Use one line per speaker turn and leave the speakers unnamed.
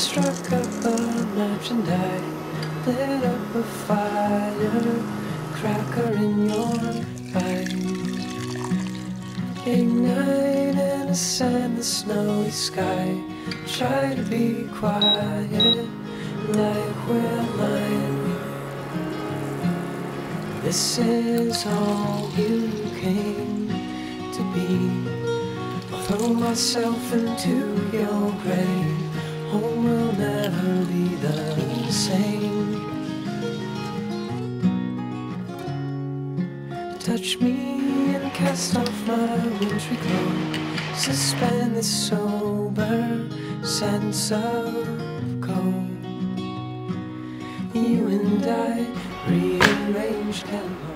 struck up a match and I lit up a firecracker in your eyes. Ignite and ascend the snowy sky. Try to be quiet like we're lying. This is all you came to be. I'll throw myself into your grave. Home will never be the same. Touch me and cast off my wintry clothes. Suspend this sober sense of cold. You and I rearranged hello.